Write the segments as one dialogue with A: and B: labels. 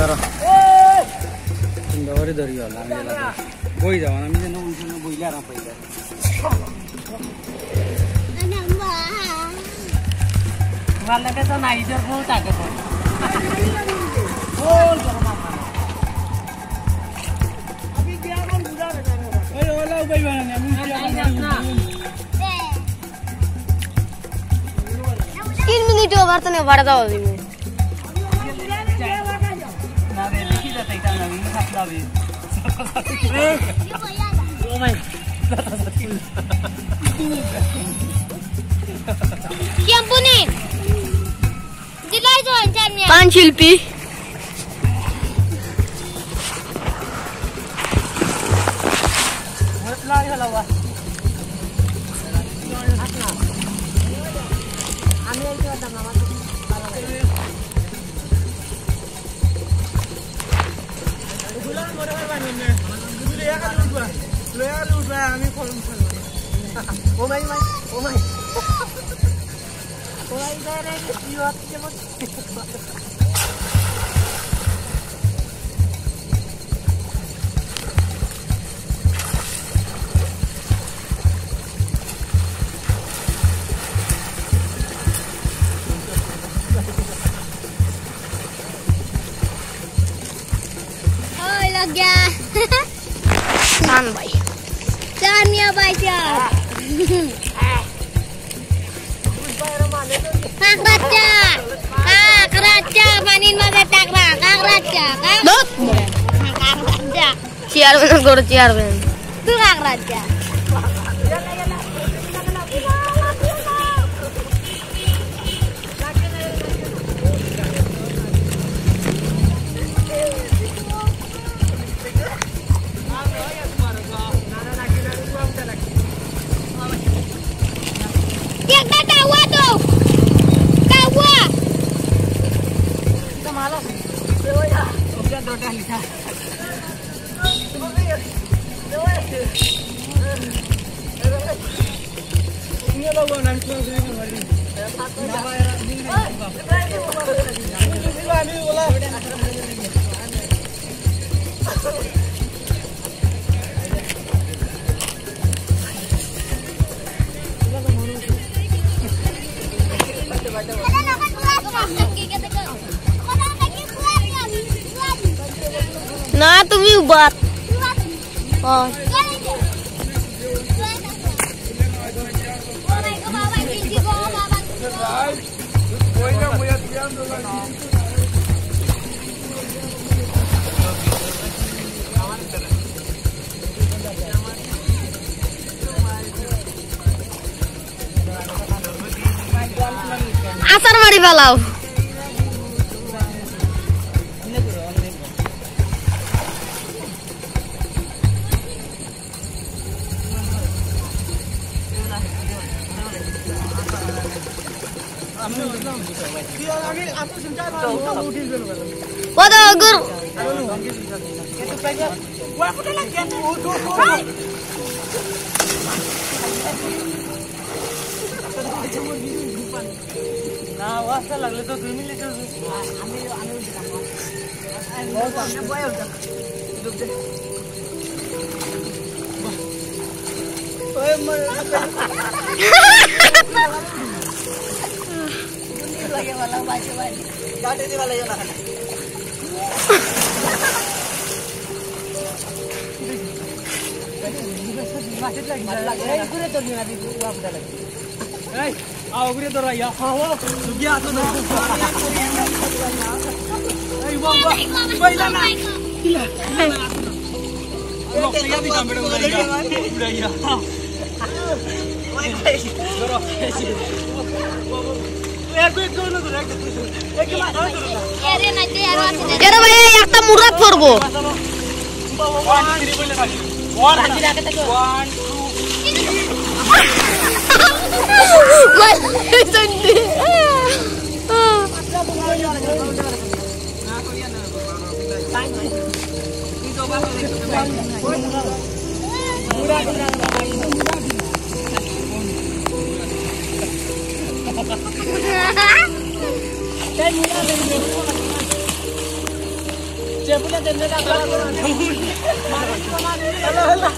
A: Tara. Tindawari dari ya, lami lah. Boy dah, lami ni nung nung boy lah apa ini?
B: Anak mbak.
C: Malah kita naik jauh tak ke? Oh, jangan apa. Abi dia kan sudah ada.
A: Ayo, walau boy mana ni?
B: तीन minute over तो नहीं बढ़ता होगी मैं
C: ना रे देखी जाता इतना नहीं खाता भी ओ माय
B: क्या पुनी दिलाई जो अंजामnya
D: पान शिल्पी
C: मतलब हला हुआ আমি এই কথা মামা ভালো লাগে গুলা মরে হয় বানি নে গুলা একা লুটবা আমি ফলন ফলন ও মাই ও মাই ওই দাঁড়ায় কি হচ্ছে যেমন
B: लग गया
D: सान भाई
B: चानिया भाई चार kak raja manin maga takra kak raja
D: dot ciar bener gor ciar bener
B: tuh kak raja
D: nah तुम्ही उभात oh asar mari balau waduh gur
C: nah wasa lagli to 2 minit lagi malah baju-baju. Gak ada di malah yang nak. Macet lagi. Eh, gure to ni nanti gua apa lagi. Eh, aw gure to raya. Hawa, sugia to na. Eh, wong. Baila na. Gila. Wong saya di kamera udah ya. Goro.
D: Kira ভাই একটা মুরাদ পড়বো
C: চেপুলে দেনে কাটা করে hello hello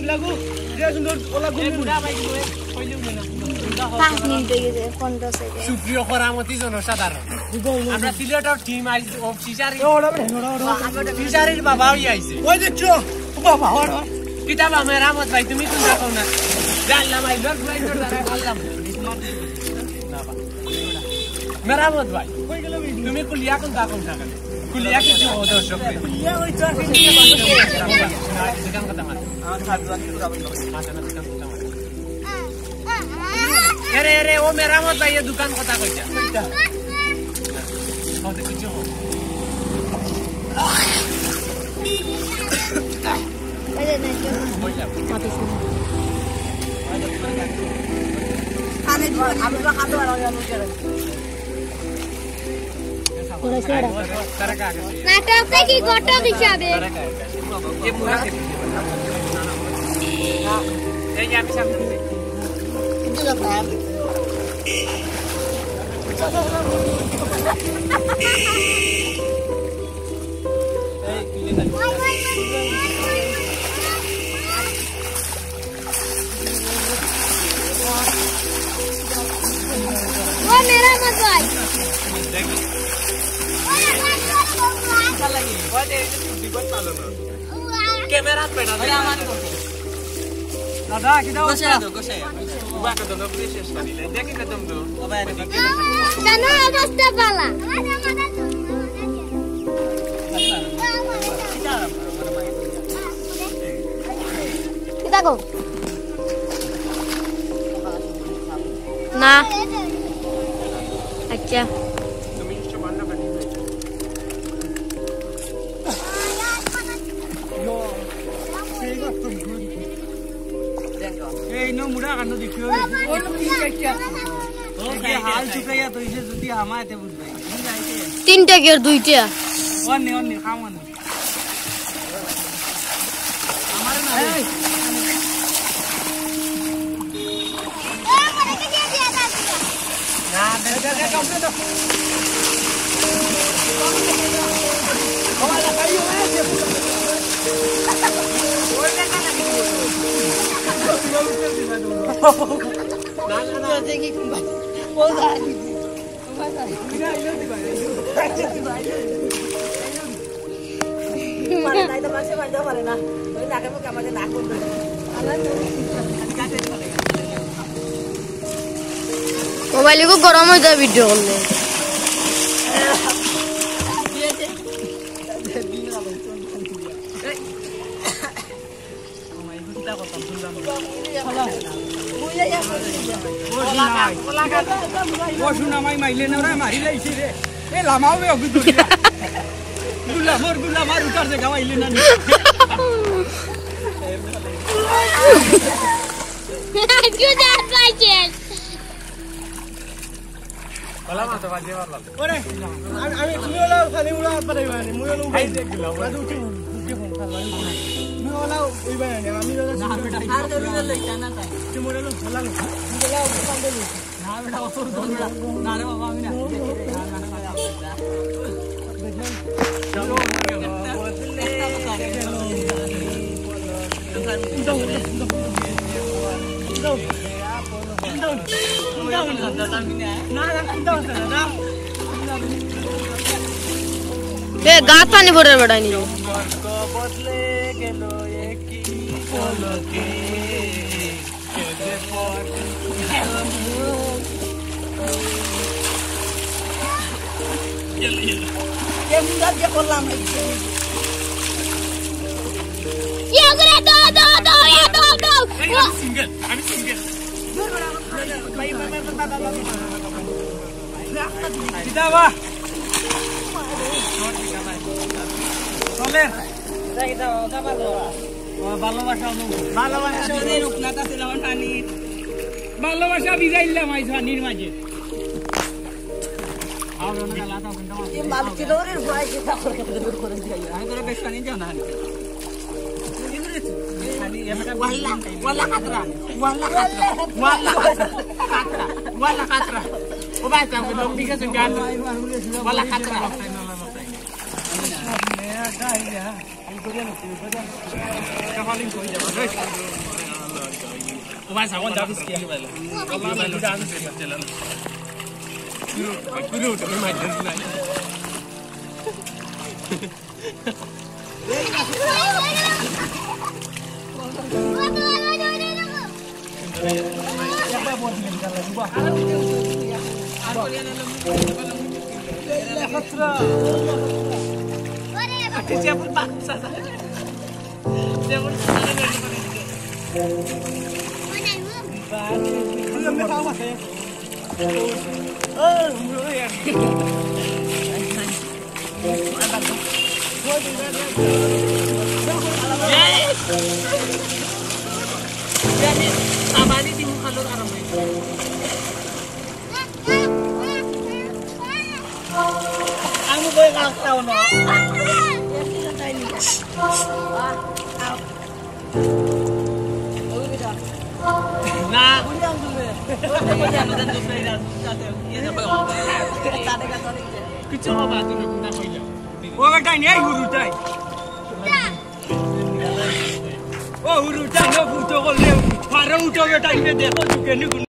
C: লাগু যে সুন্দর OLA গুলি বুড়া ভাই কইলেও না
B: 5 মিনিট হয়ে গেছে 15 সেকেন্ড
C: সুপ্রিয় করামতি জনসাধারণ আমরা সিলেটের টিম আইছে অফিসারি অফিসারির বাবা হই আইছে ওই দেখছো বাবা ওরা কিতাব মেরামত ভাই তুমি কোন রাখো না জানলাম আই লর ভাই তোর দ্বারা আল্লাহ মেরামত ভাই কই গেল তুমি কুলিয়া কোন রাখো না কুলিয়া কিছু দর্শক কুলিয়া ওই তো সেখান কথা মানে আমার সাবজেক্ট পুরো আপনি মাথা না সেখান কথা মানে अरे अरे वो मेरा मत भाई ये दुकान कता कइजा हो देखि जो
B: अरे नहीं
C: अरे আমি তো খাতে পারো না
B: नाटक की गोटो हिसाबे
C: ये पूरा ये या सामने
B: वो मेरा मत भाई
C: कैमरा पे ना दादा किधर गोसे बुआ का दोनों प्रीशियस वाली ले देखि ना तुम दो अब यार
B: जानो अगस्त वाला kita go
D: ना अच्छा
C: तुम्ही चबाना बनी यो सेगा तुम ए नो मुड़ा कांडो देखियो ओ क्या ओके हाल चुकैया तो इसे जुती हमाते बुझ भाई
D: तीनटा गेर दुईटा
C: ओन्ने काम ओन्ने हमारे ना ना दे कम से तो कमाल लगाइयो है ना देखी वो दादी मारे नहीं तो मासे मार दो मारे ना वही नाके में काम आते नाक बोल दो
D: मोबाइल को गरम हो जाए वीडियो करने
A: वो सुना माई माइले ना रे मारी ले इसी रे ए लामाओ में अभी दुल्ला मार उतार से गवा इले ना
B: क्यों जात पाहिजे
C: बोला मातो बाजे वाला
A: ओरे আমি তুমি ওলা খালি উলা পারাইবা নি মুই ওলা ভাই দেখলা বাদু উঠি ফোন খালা মুই ওলা ওইবা নি আমি ওলা না বেটা আর তো লই জানা তাই তুমি ওলা ওলা ওলা কাম দেলি না বেটা ওর দোলা না রে বাবা আমি না চলো বদলে
D: गात पानी भरे बड़ा नहीं
C: बदले गेलो एकी पलके ये मुंडा जे করলাম
B: ये करे दो ये दो
C: सिंगल আমি single Kita ba? Soler. Kita udah balo. ভালোবাসা ওদের রূপনাথ আছে লামান পানির ভালোবাসা বিজাইলা মাই পানির মাঝে আর ওনা লাতা বন্ধ আছে এই মাল কিলোরের ভয় কি তা করে করে দিই আমি তোরে বেশ পানি দাও না वाला खतरा Wala katra. O ba ta belum tiga segan. Wala katra. O ba sa wala habis kia. Allah balu dan jalan. Guru tu mai jalan. Jadi sama ini di muka lur arang ini. Kamu boleh nggak tahu no? Nah, kecil apa tuh nak punya? Wah, kata ini huru cai. Oh, huru cai, no butuh kalau parang udah kata ini deh, kau juga ni.